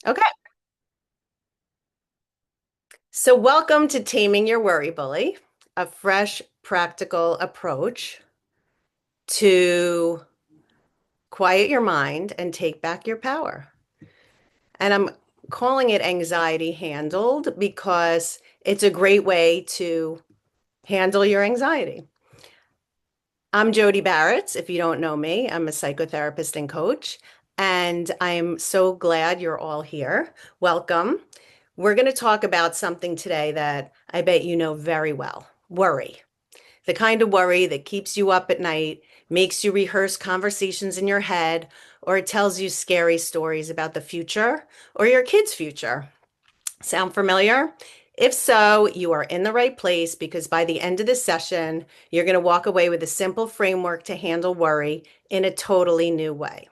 Okay. So, welcome to Taming Your Worry Bully, a fresh, practical approach to quiet your mind and take back your power. And I'm calling it anxiety handled because it's a great way to handle your anxiety. I'm Jody Barrett. If you don't know me, I'm a psychotherapist and coach, and I'm so glad you're all here. Welcome. We're going to talk about something today that I bet you know very well, worry. The kind of worry that keeps you up at night, makes you rehearse conversations in your head, or it tells you scary stories about the future or your kids' future. Sound familiar? If so, you are in the right place because by the end of this session, you're going to walk away with a simple framework to handle worry in a totally new way.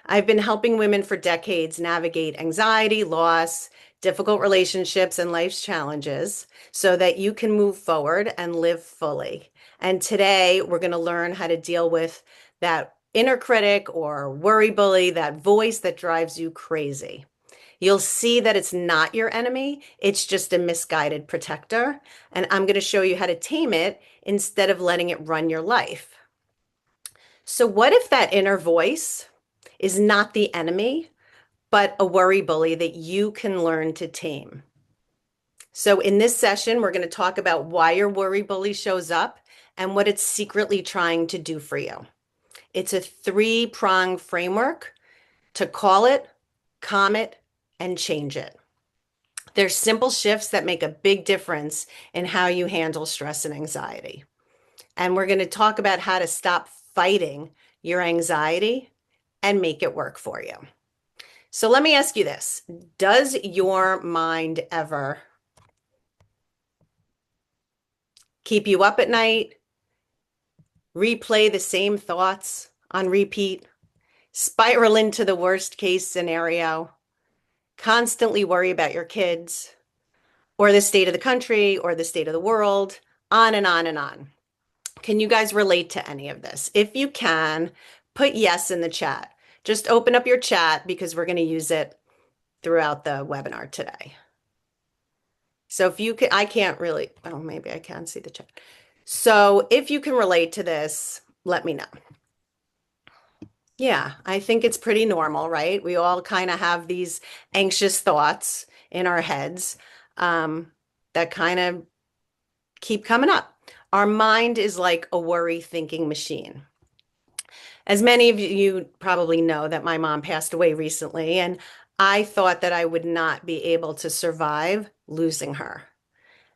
I've been helping women for decades navigate anxiety, loss, difficult relationships, and life's challenges so that you can move forward and live fully. And today we're going to learn how to deal with that inner critic or worry bully, that voice that drives you crazy. You'll see that it's not your enemy, it's just a misguided protector. And I'm going to show you how to tame it instead of letting it run your life. So, what if that inner voice is not the enemy, but a worry bully that you can learn to tame? So, in this session, we're going to talk about why your worry bully shows up and what it's secretly trying to do for you. It's a three-pronged framework to call it, calm it, and change it. There's simple shifts that make a big difference in how you handle stress and anxiety. And we're going to talk about how to stop fighting your anxiety and make it work for you. So let me ask you this. Does your mind ever keep you up at night, replay the same thoughts on repeat, spiral into the worst case scenario, constantly worry about your kids or the state of the country or the state of the world, on and on and on? Can you guys relate to any of this? If you can, put yes in the chat. Just open up your chat because we're going to use it throughout the webinar today. So if you can, I can't really, oh, maybe I can see the chat. So if you can relate to this, let me know. Yeah, I think it's pretty normal, right? We all kind of have these anxious thoughts in our heads that kind of keep coming up. Our mind is like a worry thinking machine. As many of you probably know that my mom passed away recently, and I thought that I would not be able to survive losing her.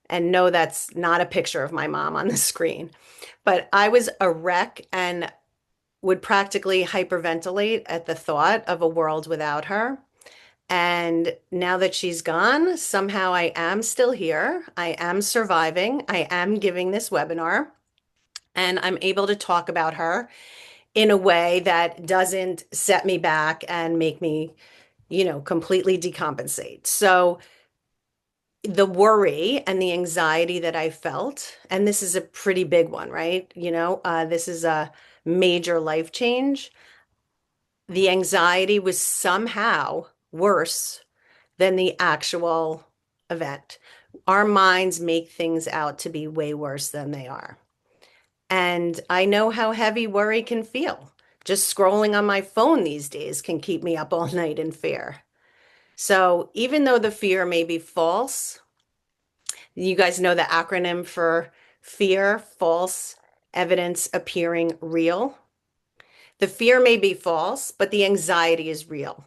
And no, that's not a picture of my mom on the screen. But I was a wreck and would practically hyperventilate at the thought of a world without her. And now that she's gone, somehow I am still here. I am surviving. I am giving this webinar, and I'm able to talk about her in a way that doesn't set me back and make me, completely decompensate. So the worry and the anxiety that I felt, and this is a pretty big one, right? This is a major life change. The anxiety was somehow worse than the actual event. Our minds make things out to be way worse than they are. And I know how heavy worry can feel. Just scrolling on my phone these days can keep me up all night in fear. So even though the fear may be false, you guys know the acronym for fear, false evidence appearing real. The fear may be false, but the anxiety is real.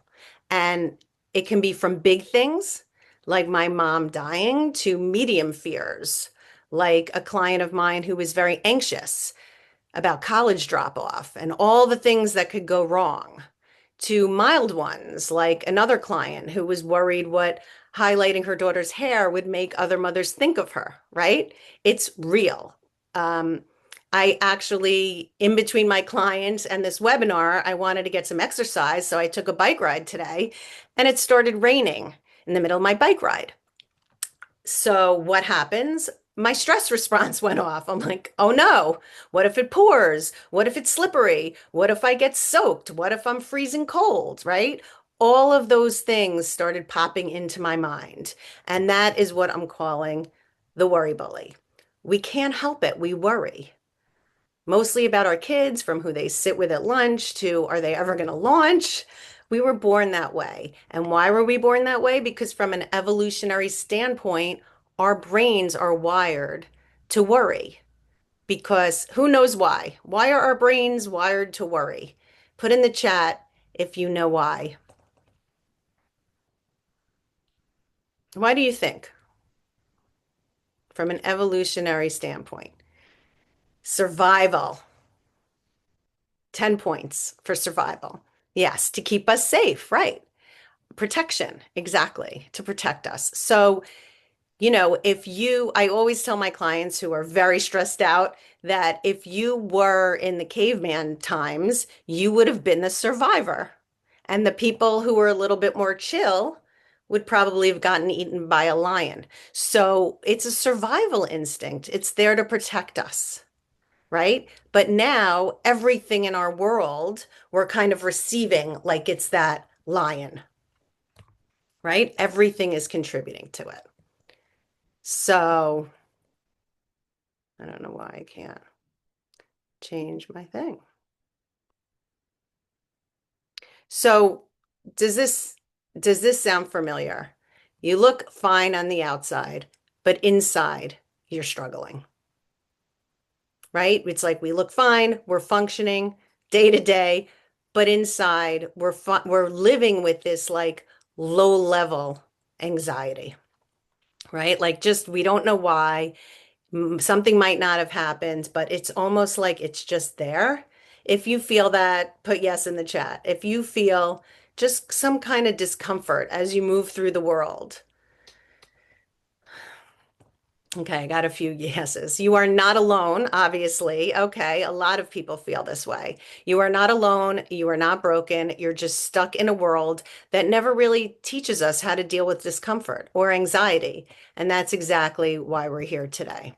And it can be from big things like my mom dying to medium fears, like a client of mine who was very anxious about college drop off and all the things that could go wrong, to mild ones, like another client who was worried what highlighting her daughter's hair would make other mothers think of her, right? It's real. Um, I actually, in between my clients and this webinar, I wanted to get some exercise. So I took a bike ride today and it started raining in the middle of my bike ride. So what happens? My stress response went off. I'm like, oh no, what if it pours? What if it's slippery? What if I get soaked? What if I'm freezing cold, right? all of those things started popping into my mind. And that is what I'm calling the worry bully. We can't help it. We worry mostly about our kids, from who they sit with at lunch to are they ever going to launch? We were born that way. And why were we born that way? Because from an evolutionary standpoint, our brains are wired to worry. Because who knows why? Why are our brains wired to worry? Put in the chat if you know why. Why do you think? From an evolutionary standpoint. Survival, 10 points for survival. Yes, to keep us safe, right? Protection, exactly, to protect us. So, if I always tell my clients who are very stressed out that if you were in the caveman times, you would have been the survivor. And the people who were a little bit more chill would probably have gotten eaten by a lion. So it's a survival instinct. It's there to protect us, right? But now everything in our world, we're kind of receiving like it's that lion, right? Everything is contributing to it. So I don't know why I can't change my thing. So does this does this sound familiar? You look fine on the outside, but inside you're struggling, right? It's like we look fine, we're functioning day to day, but inside we're living with this like low level anxiety, right? Like just we don't know why. Something might not have happened, but it's almost like it's just there. If you feel that, put yes in the chat. If you feel just some kind of discomfort as you move through the world. Okay, I got a few yeses. You are not alone, obviously. Okay, a lot of people feel this way. You are not alone. You are not broken. You're just stuck in a world that never really teaches us how to deal with discomfort or anxiety. And that's exactly why we're here today.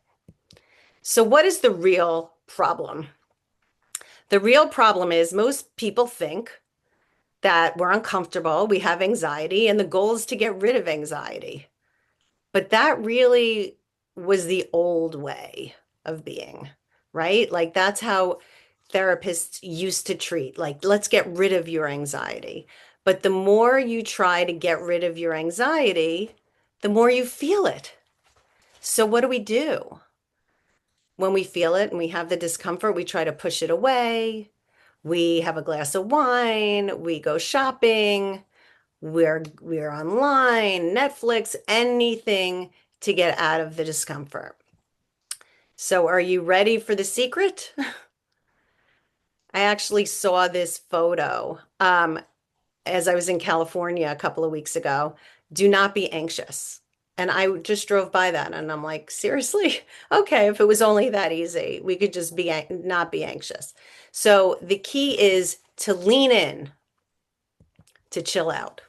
So, what is the real problem? The real problem is most people think that we're uncomfortable, we have anxiety, and the goal is to get rid of anxiety. But that really was the old way of being, right? Like that's how therapists used to treat, like, let's get rid of your anxiety. But the more you try to get rid of your anxiety, the more you feel it. So, what do? When we feel it and we have the discomfort, we try to push it away. We have a glass of wine, we go shopping, we're online, Netflix, anything to get out of the discomfort. So are you ready for the secret? I actually saw this photo as I was in California a couple of weeks ago. Do not be anxious. And I just drove by that and I'm like, seriously? Okay, if it was only that easy, we could just be not be anxious. So the key is to lean in, to chill out.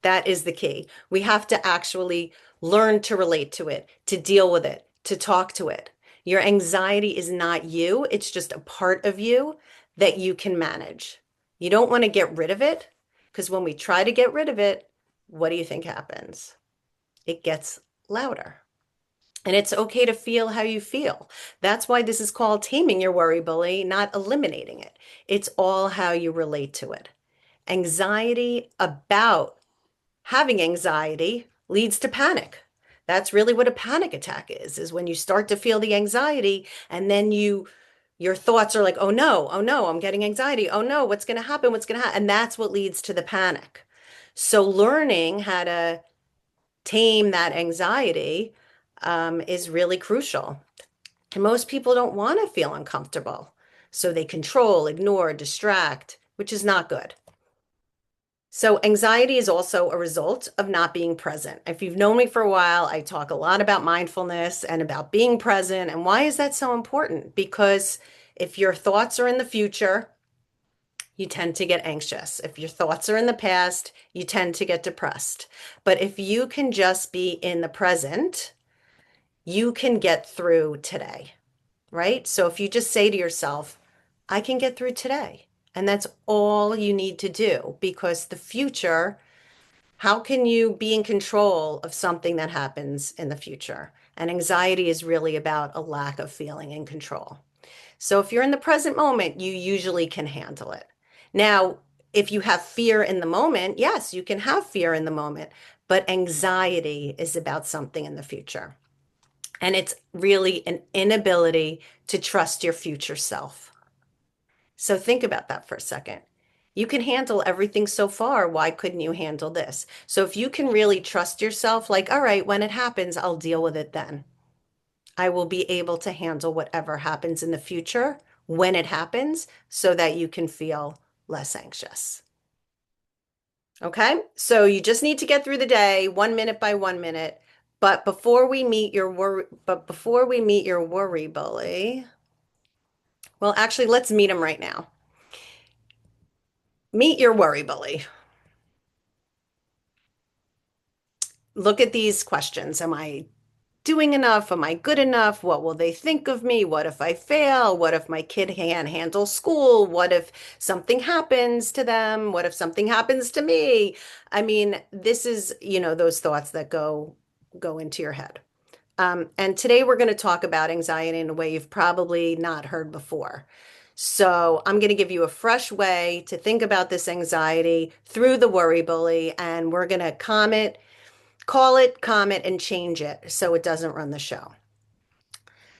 That is the key. We have to actually learn to relate to it, to deal with it, to talk to it. Your anxiety is not you, it's just a part of you that you can manage. You don't want to get rid of it because when we try to get rid of it, what do you think happens? It gets louder. And it's okay to feel how you feel. That's why this is called taming your worry bully, not eliminating it. It's all how you relate to it. Anxiety about having anxiety leads to panic. That's really what a panic attack is when you start to feel the anxiety and then your thoughts are like, oh no, I'm getting anxiety. Oh no, what's going to happen? What's going to happen? And that's what leads to the panic. So learning how to tame that anxiety is really crucial. And most people don't want to feel uncomfortable. So they control, ignore, distract, which is not good. So anxiety is also a result of not being present. If you've known me for a while, I talk a lot about mindfulness and about being present. And why is that so important? Because if your thoughts are in the future, you tend to get anxious. If your thoughts are in the past, you tend to get depressed. But if you can just be in the present, you can get through today, right? So if you just say to yourself, I can get through today. And that's all you need to do because the future, how can you be in control of something that happens in the future? And anxiety is really about a lack of feeling in control. So if you're in the present moment, you usually can handle it. Now, if you have fear in the moment, yes, you can have fear in the moment, but anxiety is about something in the future. And it's really an inability to trust your future self. So think about that for a second. You can handle everything so far. Why couldn't you handle this? So if you can really trust yourself, like, all right, when it happens, I'll deal with it then. I will be able to handle whatever happens in the future when it happens so that you can feel less anxious. Okay? So you just need to get through the day 1 minute by 1 minute. But before we meet your worry bully, well, actually, let's meet him right now. Meet your worry bully. Look at these questions. Am I doing enough? Am I good enough? What will they think of me? What if I fail? What if my kid can't handle school? What if something happens to them? What if something happens to me? I mean, this is, those thoughts that go into your head. And today we're going to talk about anxiety in a way you've probably not heard before. So I'm going to give you a fresh way to think about this anxiety through the worry bully, and we're going to call it, calm it, and change it so it doesn't run the show.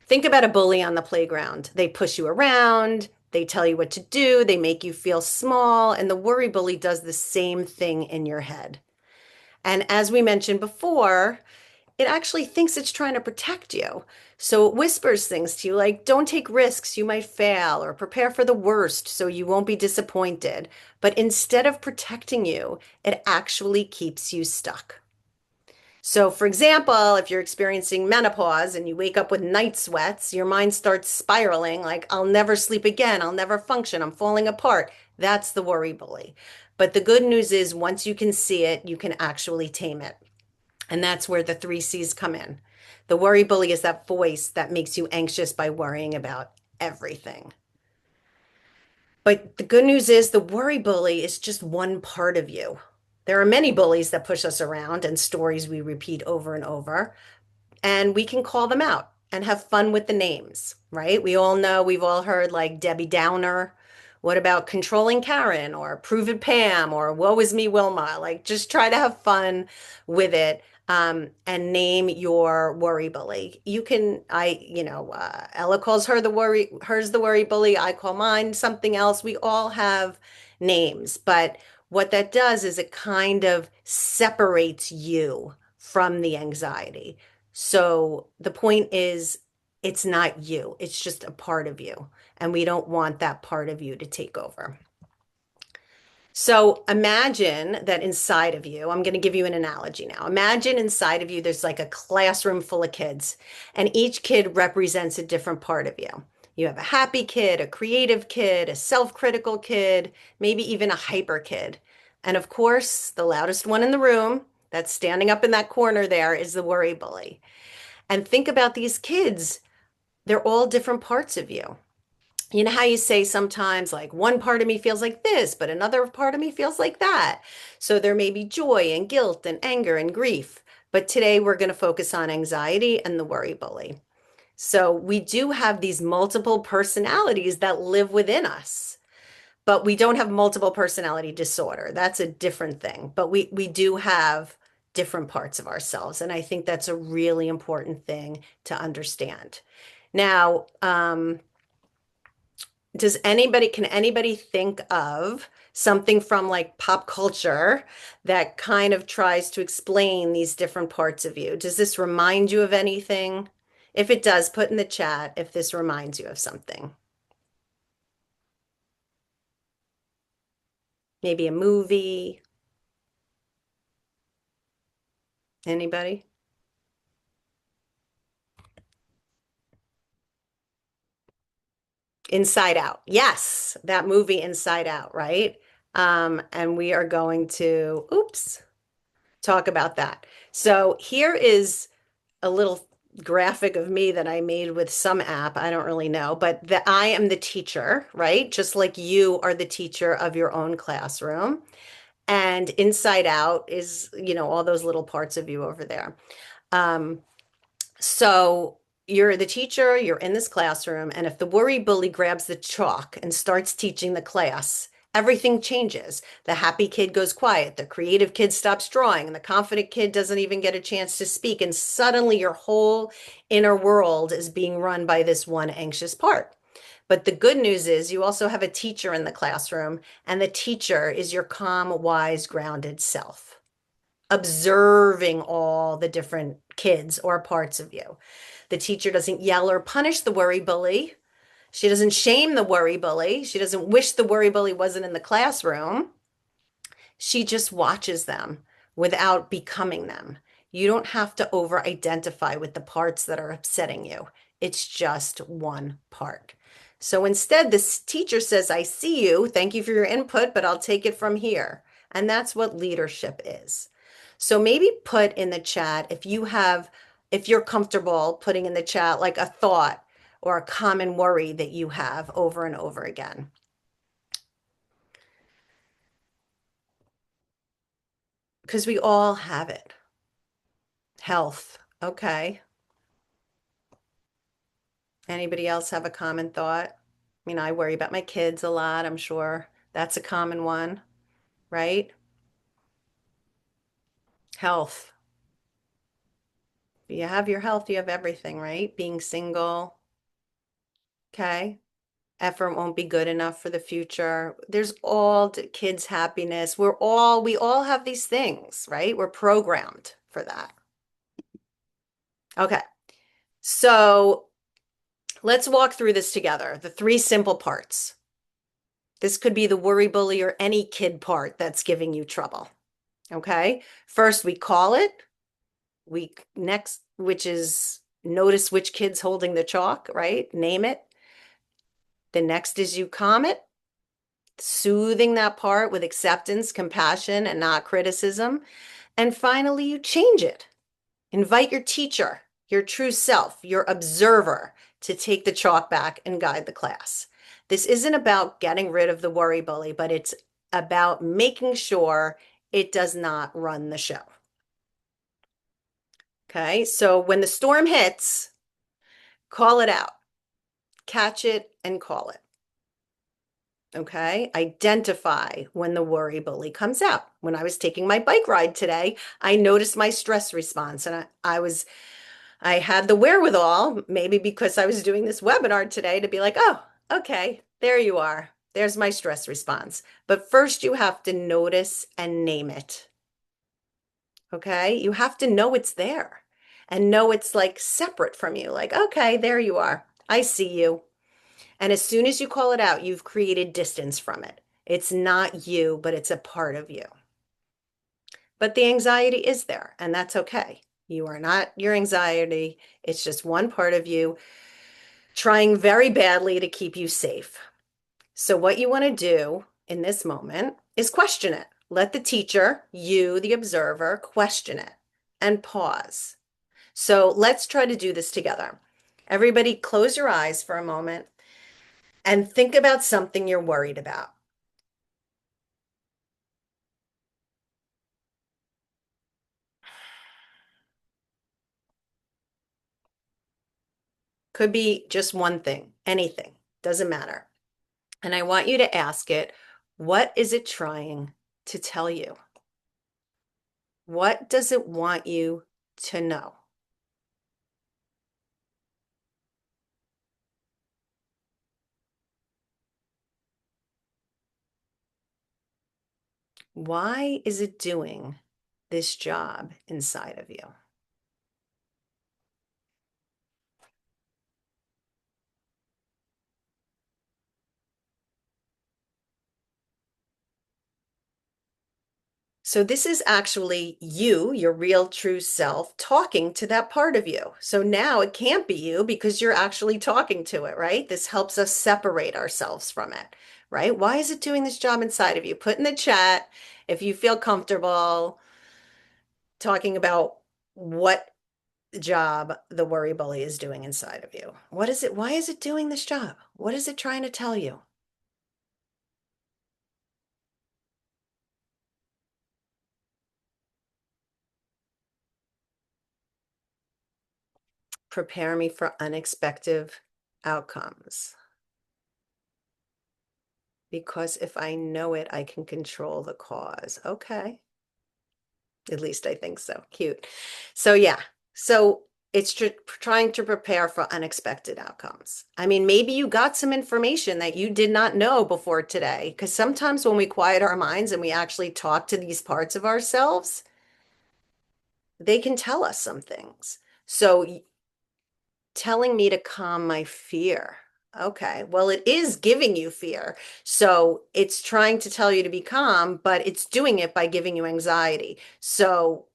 Think about a bully on the playground. They push you around, they tell you what to do, they make you feel small, and the worry bully does the same thing in your head. And as we mentioned before, it actually thinks it's trying to protect you. So it whispers things to you like, don't take risks, you might fail, or prepare for the worst so you won't be disappointed. But instead of protecting you, it actually keeps you stuck. So, for example, if you're experiencing menopause and you wake up with night sweats, your mind starts spiraling like, I'll never sleep again, I'll never function, I'm falling apart. That's the worry bully. But the good news is, once you can see it, you can actually tame it. And that's where the three C's come in. The worry bully is that voice that makes you anxious by worrying about everything. But the good news is the worry bully is just one part of you. There are many bullies that push us around and stories we repeat over and over, and we can call them out and have fun with the names, right? We all know, we've all heard like Debbie Downer. What about controlling Karen or prove it Pam or woe is me Wilma? Like just try to have fun with it. And name your worry bully. You can, Ella calls hers the worry bully. I call mine something else. We all have names, but what that does is it kind of separates you from the anxiety. So the point is, it's not you, it's just a part of you. And we don't want that part of you to take over. So imagine that inside of you, I'm going to give you an analogy now. Imagine inside of you, there's like a classroom full of kids, and each kid represents a different part of you. You have a happy kid, a creative kid, a self-critical kid, maybe even a hyper kid. And of course, the loudest one in the room that's standing up in that corner there is the worry bully. And think about these kids. They're all different parts of you. You know how you say sometimes, like, one part of me feels like this, but another part of me feels like that. So there may be joy and guilt and anger and grief. But today we're going to focus on anxiety and the worry bully. So we do have these multiple personalities that live within us, but we don't have multiple personality disorder. That's a different thing. But we do have different parts of ourselves. And I think that's a really important thing to understand. Now, can anybody think of something from like pop culture that kind of tries to explain these different parts of you? Does this remind you of anything? If it does, put in the chat if this reminds you of something. Maybe a movie. Anybody? Inside Out. Yes, that movie Inside Out, right? And we are going to, oops, talk about that. So here is a little graphic of me that I made with some app. I don't really know, but that I am the teacher, right? Just like you are the teacher of your own classroom. And inside out is, all those little parts of you over there. Um, so you're the teacher, you're in this classroom, and if the worry bully grabs the chalk and starts teaching the class, everything changes. The happy kid goes quiet, the creative kid stops drawing, and the confident kid doesn't even get a chance to speak. And suddenly your whole inner world is being run by this one anxious part. But the good news is you also have a teacher in the classroom, and the teacher is your calm, wise, grounded self, observing all the different kids or parts of you. The teacher doesn't yell or punish the worry bully. She doesn't shame the worry bully. She doesn't wish the worry bully wasn't in the classroom. She just watches them without becoming them. You don't have to over identify with the parts that are upsetting you. It's just one part. So instead, this teacher says, I see you. Thank you for your input, but I'll take it from here. And that's what leadership is. So maybe put in the chat if you're comfortable putting in the chat like a thought or a common worry that you have over and over again. Because we all have it. Health. Okay. Anybody else have a common thought? I mean, I worry about my kids a lot. I'm sure that's a common one, right? Health. If you have your health, you have everything, right? Being single. Okay. Effort won't be good enough for the future. There's all kids' happiness. We all have these things, right? We're programmed for that. Okay. So let's walk through this together. The three simple parts. This could be the worry bully or any kid part that's giving you trouble. Okay. First, we call it. Which is notice which kid's holding the chalk, right? Name it. The next is you calm it, soothing that part with acceptance, compassion, and not criticism. And finally, you change it. Invite your teacher, your true self, your observer to take the chalk back and guide the class. This isn't about getting rid of the worry bully, but it's about making sure it does not run the show. Okay, so when the storm hits, call it out, catch it, and call it. Okay, identify when the worry bully comes out. When I was taking my bike ride today, I noticed my stress response, and I had the wherewithal, maybe because I was doing this webinar today, to be like, oh, okay, there you are. There's my stress response. But first, you have to notice and name it. Okay, you have to know it's there and know it's like separate from you. Like, okay, there you are. I see you. And as soon as you call it out, you've created distance from it. It's not you, but it's a part of you. But the anxiety is there, and that's okay. You are not your anxiety. It's just one part of you trying very badly to keep you safe. So, what you want to do in this moment is question it. Let the teacher, you, the observer, question it and pause. So, let's try to do this together. Everybody, close your eyes for a moment and think about something you're worried about. Could be just one thing, anything, doesn't matter. And I want you to ask it, what is it trying to tell you? What does it want you to know? Why is it doing this job inside of you? So this is actually you, your real true self, talking to that part of you. So now it can't be you because you're actually talking to it, right? This helps us separate ourselves from it, right? Why is it doing this job inside of you? Put in the chat if you feel comfortable talking about what job the worry bully is doing inside of you? What is it? Why is it doing this job? What is it trying to tell you? Prepare me for unexpected outcomes. Because if I know it, I can control the cause. Okay. At least I think so. Cute. So, yeah. So it's trying to prepare for unexpected outcomes. I mean, maybe you got some information that you did not know before today. Because sometimes when we quiet our minds and we actually talk to these parts of ourselves, they can tell us some things. So telling me to calm my fear. Okay, well, it is giving you fear. So it's trying to tell you to be calm, but it's doing it by giving you anxiety. So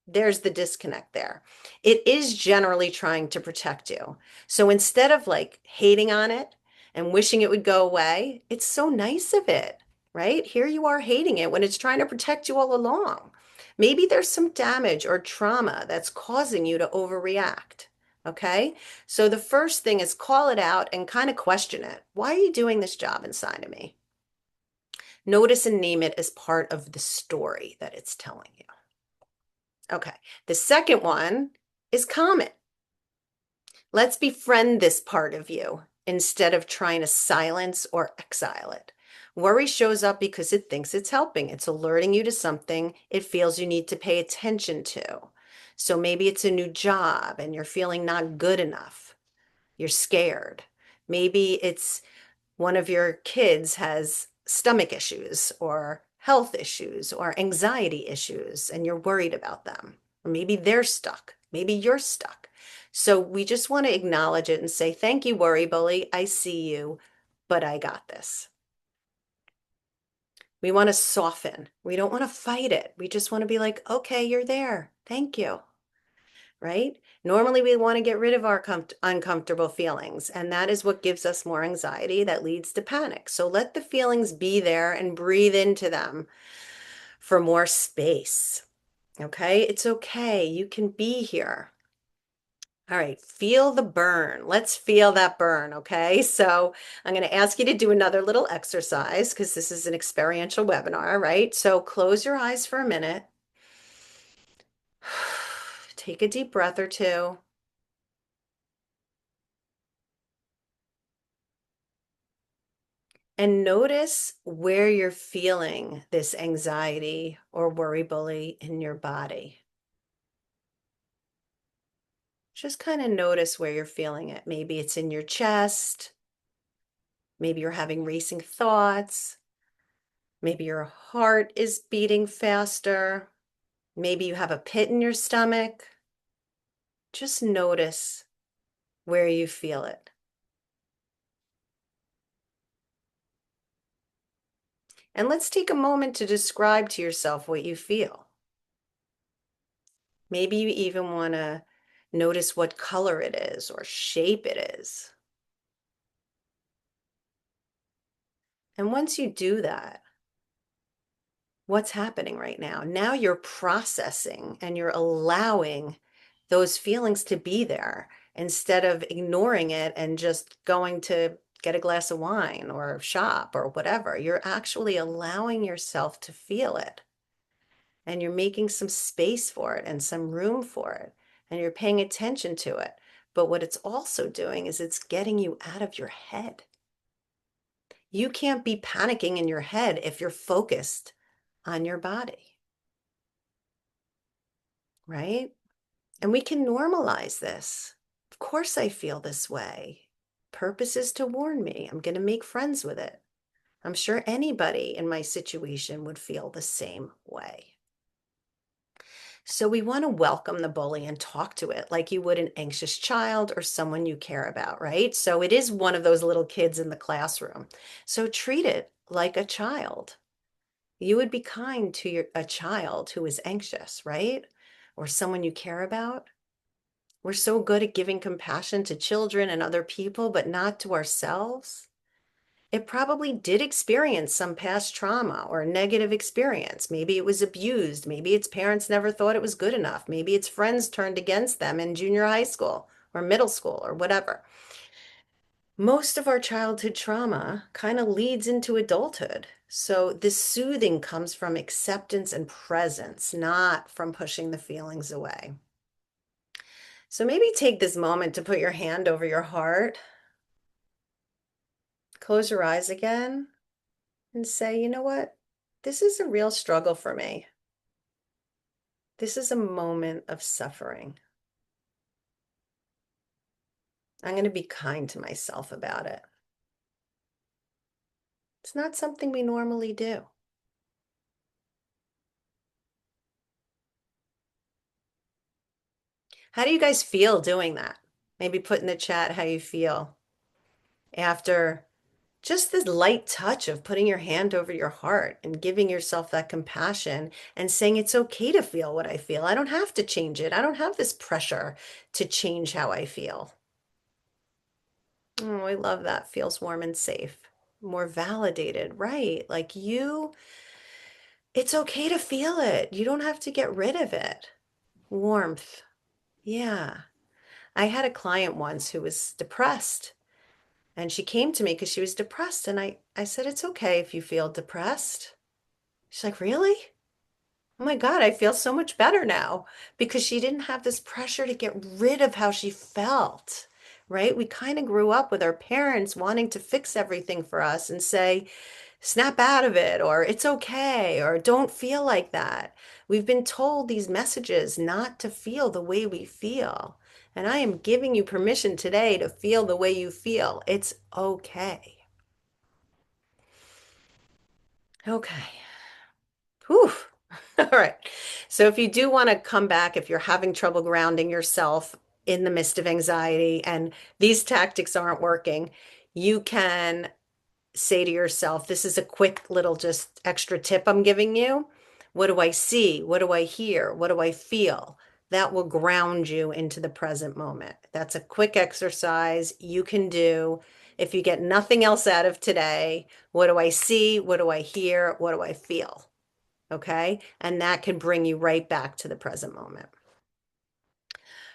there's the disconnect there. It is generally trying to protect you. So instead of like hating on it and wishing it would go away, it's so nice of it, right? Here you are hating it when it's trying to protect you all along. Maybe there's some damage or trauma that's causing you to overreact. Okay. So the first thing is call it out and kind of question it. Why are you doing this job inside of me? Notice and name it as part of the story that it's telling you. Okay. The second one is comment. Let's befriend this part of you instead of trying to silence or exile it. Worry shows up because it thinks it's helping. It's alerting you to something it feels you need to pay attention to. So maybe it's a new job and you're feeling not good enough. You're scared. Maybe it's one of your kids has stomach issues or health issues or anxiety issues, and you're worried about them. Or maybe they're stuck. Maybe you're stuck. So we just want to acknowledge it and say, thank you, worry bully. I see you, but I got this. We want to soften. We don't want to fight it. We just want to be like, okay, you're there. Thank you. Right? Normally, we want to get rid of our uncomfortable feelings, and that is what gives us more anxiety that leads to panic. So let the feelings be there and breathe into them for more space. Okay? It's okay. You can be here. All right, feel the burn. Let's feel that burn, okay? So I'm going to ask you to do another little exercise because this is an experiential webinar, right? So close your eyes for a minute. Take a deep breath or two. And notice where you're feeling this anxiety or worry bully in your body. Just kind of notice where you're feeling it. Maybe it's in your chest. Maybe you're having racing thoughts. Maybe your heart is beating faster. Maybe you have a pit in your stomach. Just notice where you feel it. And let's take a moment to describe to yourself what you feel. Maybe you even want to notice what color it is or shape it is. And once you do that, what's happening right now? Now you're processing and you're allowing those feelings to be there instead of ignoring it and just going to get a glass of wine or shop or whatever. You're actually allowing yourself to feel it and you're making some space for it and some room for it and you're paying attention to it. But what it's also doing is it's getting you out of your head. You can't be panicking in your head if you're focused on your body, right? And we can normalize this. Of course, I feel this way. Purpose is to warn me. I'm going to make friends with it. I'm sure anybody in my situation would feel the same way. So we want to welcome the bully and talk to it like you would an anxious child or someone you care about, right? So it is one of those little kids in the classroom. So treat it like a child. You would be kind to a child who is anxious, right? Or someone you care about. We're so good at giving compassion to children and other people, but not to ourselves. It probably did experience some past trauma or negative experience. Maybe it was abused. Maybe its parents never thought it was good enough. Maybe its friends turned against them in junior high school or middle school or whatever. Most of our childhood trauma kind of leads into adulthood. So this soothing comes from acceptance and presence, not from pushing the feelings away. So maybe take this moment to put your hand over your heart, close your eyes again, and say, you know what? This is a real struggle for me. This is a moment of suffering. I'm going to be kind to myself about it. It's not something we normally do. How do you guys feel doing that? Maybe put in the chat how you feel after just this light touch of putting your hand over your heart and giving yourself that compassion and saying it's okay to feel what I feel. I don't have to change it. I don't have this pressure to change how I feel. Oh, I love that. Feels warm and safe, more validated, right? Like it's okay to feel it. You don't have to get rid of it. Warmth. Yeah. I had a client once who was depressed, and she came to me because she was depressed. And I said, it's okay if you feel depressed. She's like, really? Oh my God, I feel so much better now because she didn't have this pressure to get rid of how she felt, right? We kind of grew up with our parents wanting to fix everything for us and say, snap out of it, or it's okay, or don't feel like that. We've been told these messages not to feel the way we feel. And I am giving you permission today to feel the way you feel. It's okay. Okay. Whew. All right. So if you do want to come back, if you're having trouble grounding yourself in the midst of anxiety and these tactics aren't working, you can say to yourself, this is a quick little just extra tip I'm giving you. What do I see? What do I hear? What do I feel? That will ground you into the present moment. That's a quick exercise you can do. If you get nothing else out of today, what do I see? What do I hear? What do I feel? Okay. And that can bring you right back to the present moment.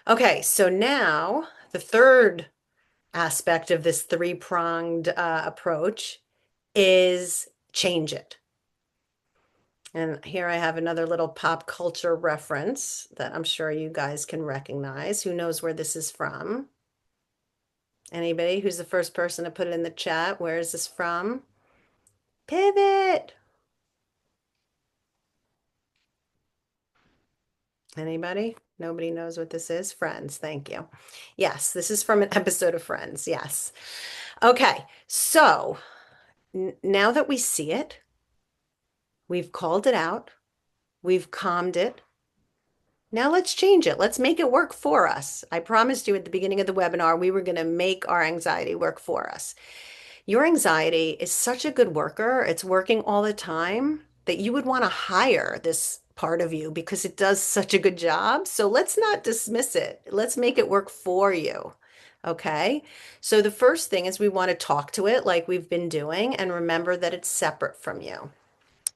Okay. So now the third aspect of this three-pronged approach is change it. And here I have another little pop culture reference that I'm sure you guys can recognize. Who knows where this is from? Anybody? Who's the first person to put it in the chat? Where is this from? Pivot. Anybody? Nobody knows what this is? Friends, thank you. Yes, this is from an episode of Friends. Yes. Okay, so now that we see it, we've called it out, we've calmed it. Now let's change it. Let's make it work for us. I promised you at the beginning of the webinar, we were going to make our anxiety work for us. Your anxiety is such a good worker. It's working all the time that you would want to hire this part of you because it does such a good job. So let's not dismiss it. Let's make it work for you. Okay. So the first thing is we want to talk to it like we've been doing and remember that it's separate from you.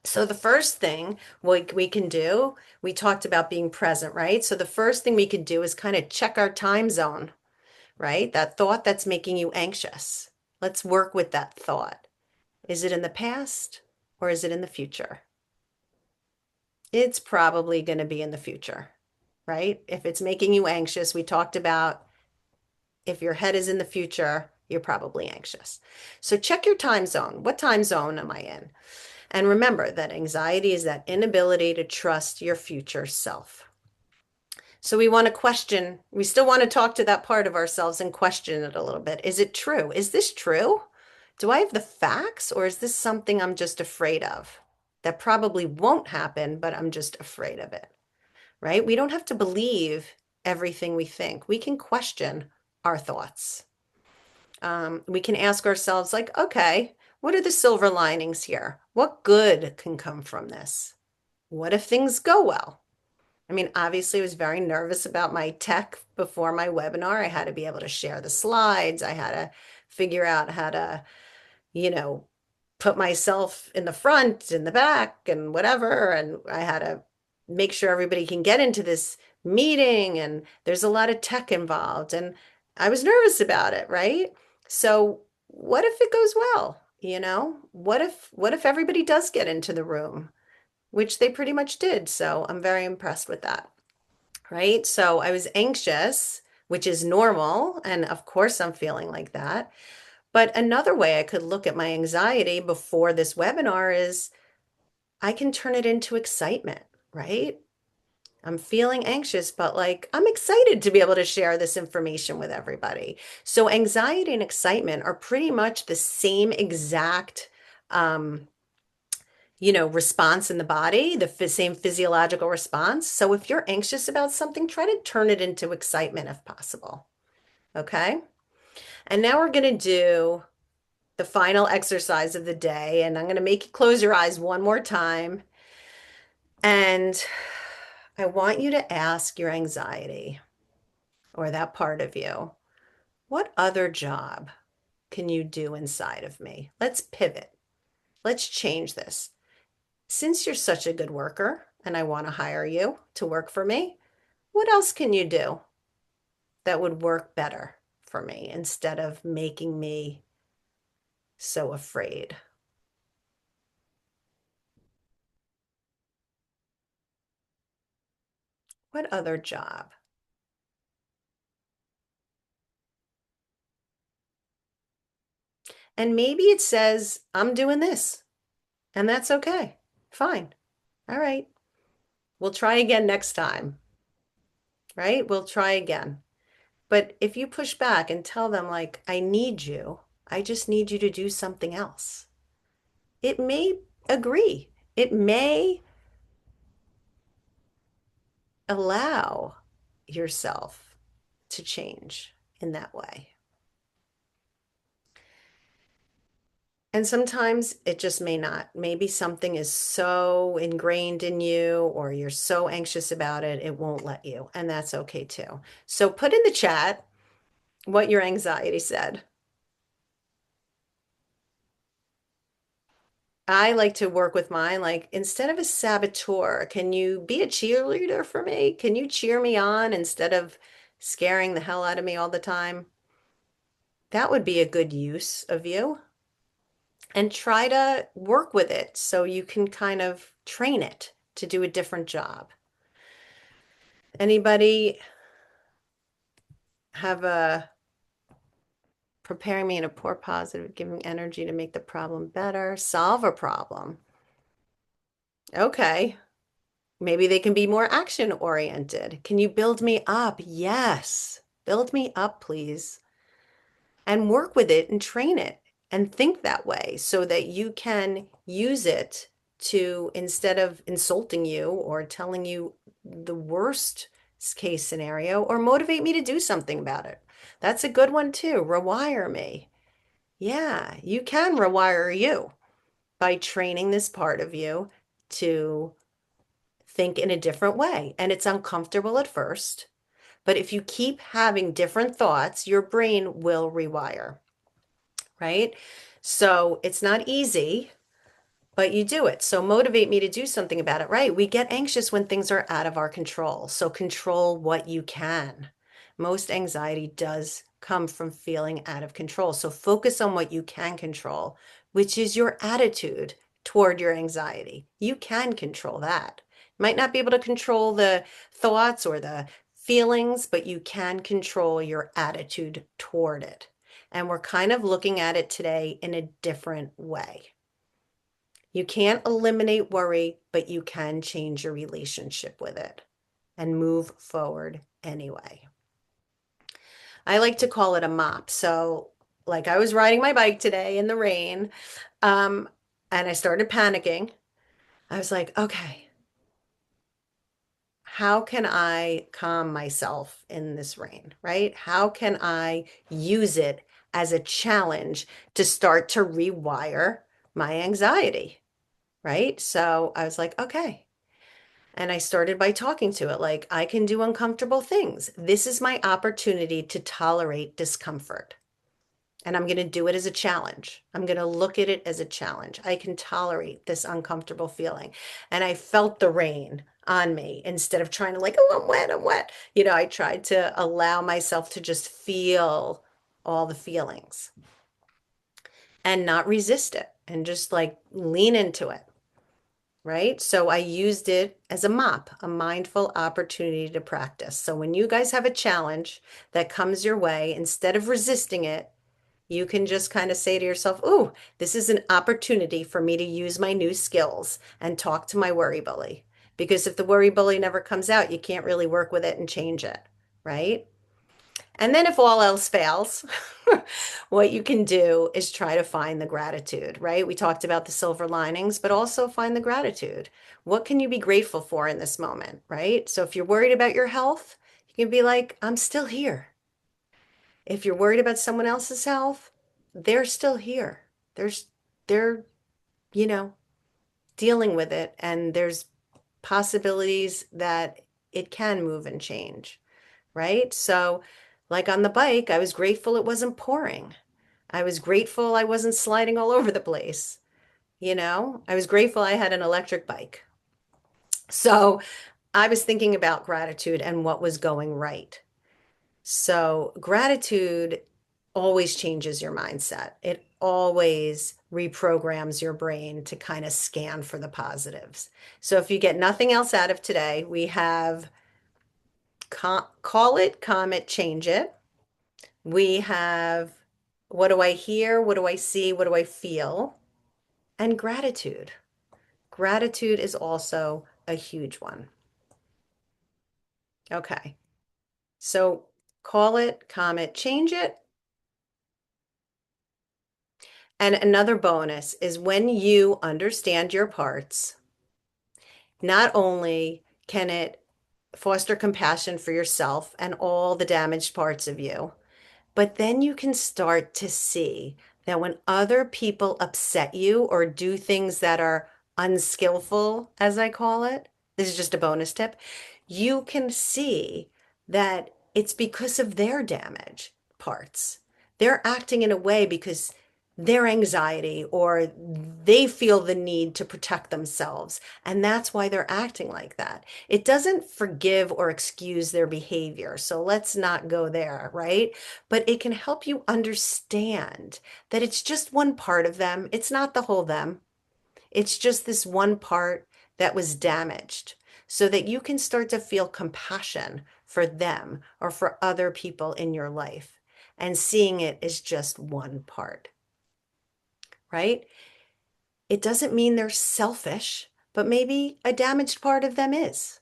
So the first thing we can do, we talked about being present, right? So the first thing we could do is kind of check our time zone, right? That thought that's making you anxious. Let's work with that thought. Is it in the past or is it in the future? It's probably going to be in the future, right? If it's making you anxious, we talked about if your head is in the future, you're probably anxious. So check your time zone. What time zone am I in? And remember that anxiety is that inability to trust your future self. So we want to question, we still want to talk to that part of ourselves and question it a little bit. Is it true? Is this true? Do I have the facts or is this something I'm just afraid of? That probably won't happen, but I'm just afraid of it, right? We don't have to believe everything we think. We can question our thoughts. We can ask ourselves, like, okay, what are the silver linings here? What good can come from this? What if things go well? I mean, obviously, I was very nervous about my tech before my webinar. I had to be able to share the slides. I had to figure out how to, you know, put myself in the front, in the back, and whatever. And I had to make sure everybody can get into this meeting, and there's a lot of tech involved. And I was nervous about it, right? So what if it goes well? What if everybody does get into the room, which they pretty much did. So I'm very impressed with that, right? So I was anxious, which is normal, and of course I'm feeling like that. But another way I could look at my anxiety before this webinar is I can turn it into excitement, right? I'm feeling anxious, but like I'm excited to be able to share this information with everybody. So anxiety and excitement are pretty much the same exact um, response in the body, the same physiological response. So if you're anxious about something, try to turn it into excitement if possible. Okay. And now we're going to do the final exercise of the day. And I'm going to make you close your eyes one more time. And I want you to ask your anxiety or that part of you, what other job can you do inside of me? Let's pivot. Let's change this. Since you're such a good worker and I want to hire you to work for me, what else can you do that would work better for me instead of making me so afraid? What other job? And maybe it says, I'm doing this, and that's okay. Fine. All right. We'll try again next time, right? We'll try again. But if you push back and tell them, like, I need you, I just need you to do something else, it may agree. It may allow yourself to change in that way. And sometimes it just may not. Maybe something is so ingrained in you or you're so anxious about it, it won't let you. And that's okay too. So put in the chat what your anxiety said. I like to work with mine, like instead of a saboteur, can you be a cheerleader for me? Can you cheer me on instead of scaring the hell out of me all the time? That would be a good use of you. And try to work with it so you can kind of train it to do a different job. Anybody have a preparing me in a poor positive, giving energy to make the problem better, solve a problem? Okay. Maybe they can be more action oriented. Can you build me up? Yes. Build me up, please. And work with it and train it and think that way so that you can use it to, instead of insulting you or telling you the worst case scenario, or motivate me to do something about it. That's a good one too. Rewire me. Yeah, you can rewire you by training this part of you to think in a different way. And it's uncomfortable at first, but if you keep having different thoughts, your brain will rewire, right? So it's not easy, but you do it. So motivate me to do something about it, right? We get anxious when things are out of our control. So control what you can. Most anxiety does come from feeling out of control. So focus on what you can control, which is your attitude toward your anxiety. You can control that. You might not be able to control the thoughts or the feelings, but you can control your attitude toward it. And we're kind of looking at it today in a different way. You can't eliminate worry, but you can change your relationship with it and move forward anyway. I like to call it a mop. So, like I was riding my bike today in the rain, um, and I started panicking. I was like, okay, how can I calm myself in this rain, right? How can I use it as a challenge to start to rewire my anxiety, right? So I was like, okay. And I started by talking to it like, I can do uncomfortable things. This is my opportunity to tolerate discomfort. and I'm going to do it as a challenge. I'm going to look at it as a challenge. I can tolerate this uncomfortable feeling. And I felt the rain on me instead of trying to like, oh, I'm wet, I'm wet. I tried to allow myself to just feel all the feelings and not resist it and just like lean into it. Right? So I used it as a mop, a mindful opportunity to practice. So when you guys have a challenge that comes your way, instead of resisting it, you can just kind of say to yourself, "Ooh, this is an opportunity for me to use my new skills and talk to my worry bully." Because if the worry bully never comes out, you can't really work with it and change it, right? And then if all else fails, what you can do is try to find the gratitude, right? We talked about the silver linings, but also find the gratitude. What can you be grateful for in this moment, right? So if you're worried about your health, you can be like, I'm still here. If you're worried about someone else's health, they're still here. There's they're, you know, dealing with it and there's possibilities that it can move and change, right? So, like on the bike, I was grateful it wasn't pouring. I was grateful I wasn't sliding all over the place. I was grateful I had an electric bike. So, I was thinking about gratitude and what was going right. So, gratitude always changes your mindset. It always reprograms your brain to kind of scan for the positives. So, if you get nothing else out of today, we have call it, comment, change it. We have what do I hear? What do I see? What do I feel? And gratitude. Gratitude is also a huge one. Okay. So call it, comment, change it. And another bonus is when you understand your parts, not only can it foster compassion for yourself and all the damaged parts of you, but then you can start to see that when other people upset you or do things that are unskillful, as I call it, this is just a bonus tip, you can see that it's because of their damage parts. They're acting in a way because their anxiety or they feel the need to protect themselves. And that's why they're acting like that. It doesn't forgive or excuse their behavior. So let's not go there, right? But it can help you understand that it's just one part of them. It's not the whole them. It's just this one part that was damaged so that you can start to feel compassion for them or for other people in your life and seeing it as just one part, right? It doesn't mean they're selfish, but maybe a damaged part of them is.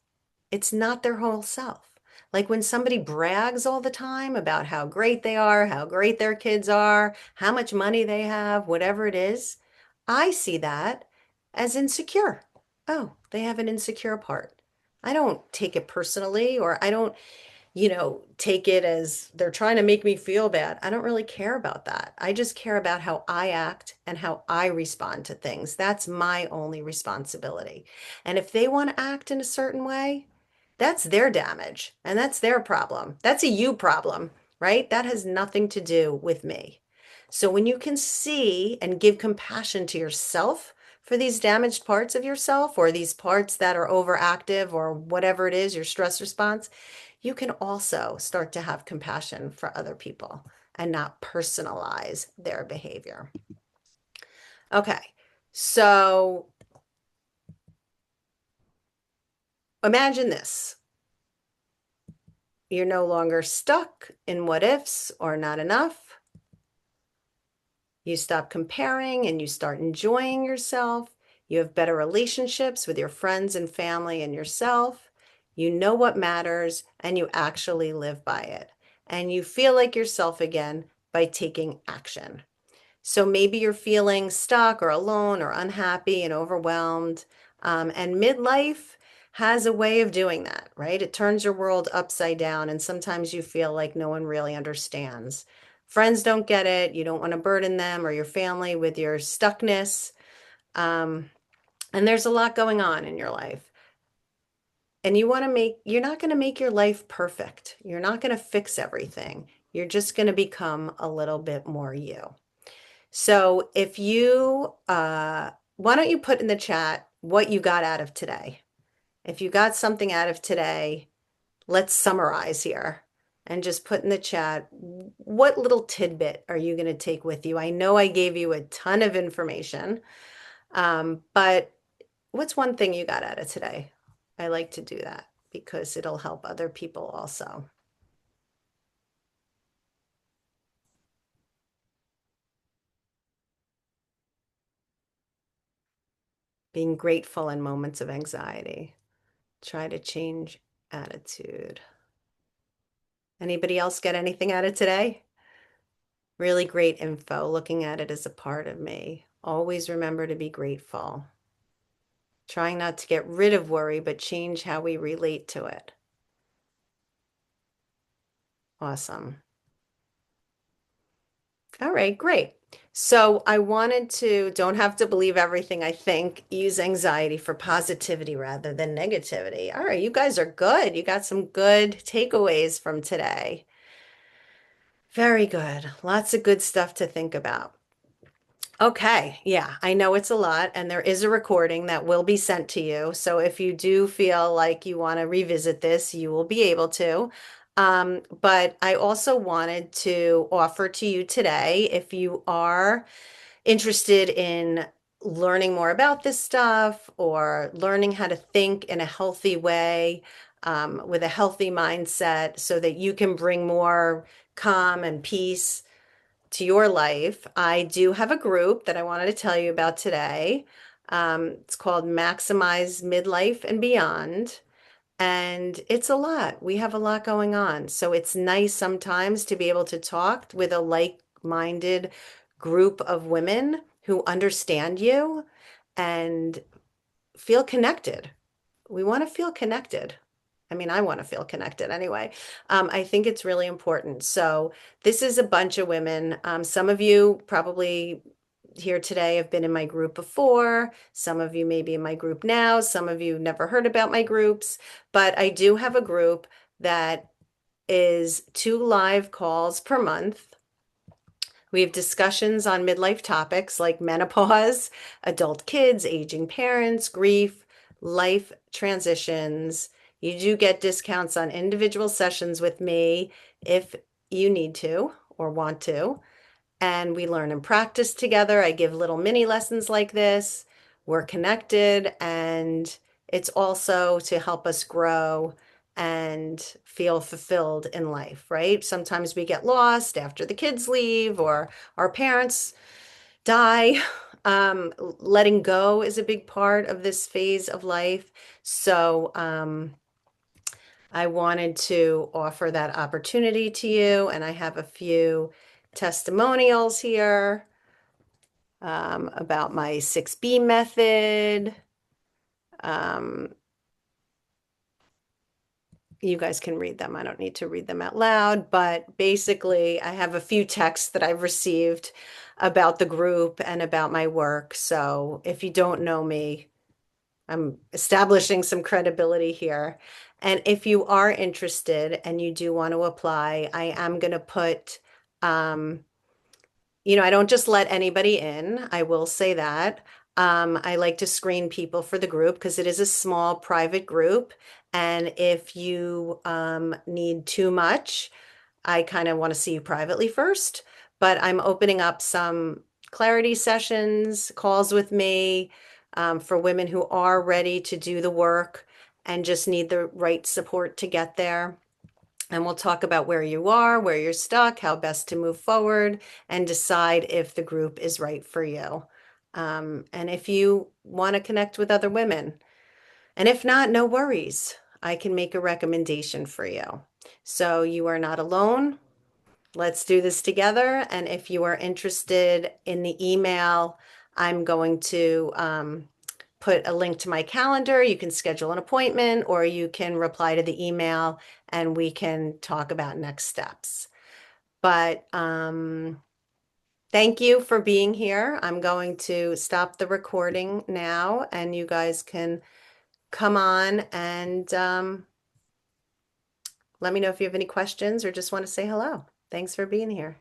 It's not their whole self. Like when somebody brags all the time about how great they are, how great their kids are, how much money they have, whatever it is, I see that as insecure. Oh, they have an insecure part. I don't take it personally, or I don't take it as they're trying to make me feel bad. I don't really care about that. I just care about how I act and how I respond to things. That's my only responsibility. And if they want to act in a certain way, that's their damage and that's their problem. That's a you problem, right? That has nothing to do with me. So when you can see and give compassion to yourself for these damaged parts of yourself or these parts that are overactive or whatever it is, your stress response, you can also start to have compassion for other people and not personalize their behavior. Okay, so imagine this. You're no longer stuck in what ifs or not enough. You stop comparing and you start enjoying yourself. You have better relationships with your friends and family and yourself. You know what matters and you actually live by it. And you feel like yourself again by taking action. So maybe you're feeling stuck or alone or unhappy and overwhelmed. And midlife has a way of doing that, right? It turns your world upside down, and sometimes you feel like no one really understands. Friends don't get it. You don't want to burden them or your family with your stuckness. Um, and there's a lot going on in your life. And you're not going to make your life perfect. You're not going to fix everything. You're just going to become a little bit more you. So if you, why don't you put in the chat what you got out of today? If you got something out of today, let's summarize here and just put in the chat, what little tidbit are you going to take with you? I know I gave you a ton of information, but what's one thing you got out of today? I like to do that because it'll help other people also. Being grateful in moments of anxiety. Try to change attitude. Anybody else get anything out of today? Really great info. Looking at it as a part of me. Always remember to be grateful. Trying not to get rid of worry, but change how we relate to it. Awesome. All right, great. So I wanted to, don't have to believe everything I think, use anxiety for positivity rather than negativity. All right, you guys are good. You got some good takeaways from today. Very good. Lots of good stuff to think about. Okay, yeah, I know it's a lot, and there is a recording that will be sent to you. So if you do feel like you want to revisit this, you will be able to. But I also wanted to offer to you today, if you are interested in learning more about this stuff or learning how to think in a healthy way, with a healthy mindset, so that you can bring more calm and peace to your life, I do have a group that I wanted to tell you about today. It's called Maximize Midlife and Beyond. And it's a lot. We have a lot going on. So it's nice sometimes to be able to talk with a like-minded group of women who understand you and feel connected. We want to feel connected. I mean, I want to feel connected anyway. I think it's really important. So this is a bunch of women. Some of you probably here today have been in my group before. Some of you may be in my group now. Some of you never heard about my groups, but I do have a group that is 2 live calls per month. We have discussions on midlife topics like menopause, adult kids, aging parents, grief, life transitions. You do get discounts on individual sessions with me if you need to or want to. And we learn and practice together. I give little mini lessons like this. We're connected, and it's also to help us grow and feel fulfilled in life, right? Sometimes we get lost after the kids leave or our parents die. Letting go is a big part of this phase of life. So, I wanted to offer that opportunity to you, and I have a few testimonials here about my 6B method. Um, you guys can read them. I don't need to read them out loud, but basically, I have a few texts that I've received about the group and about my work. So if you don't know me, I'm establishing some credibility here. And if you are interested and you do want to apply, I am going to put, I don't just let anybody in. I will say that. I like to screen people for the group because it is a small private group. And if you need too much, I kind of want to see you privately first. But I'm opening up some clarity sessions, calls with me, for women who are ready to do the work and just need the right support to get there. And we'll talk about where you are, where you're stuck, how best to move forward, and decide if the group is right for you. And if you want to connect with other women, and if not, no worries. I can make a recommendation for you. So you are not alone. Let's do this together. And if you are interested in the email, I'm going to put a link to my calendar. You can schedule an appointment or you can reply to the email and we can talk about next steps. But thank you for being here. I'm going to stop the recording now and you guys can come on and let me know if you have any questions or just want to say hello. Thanks for being here.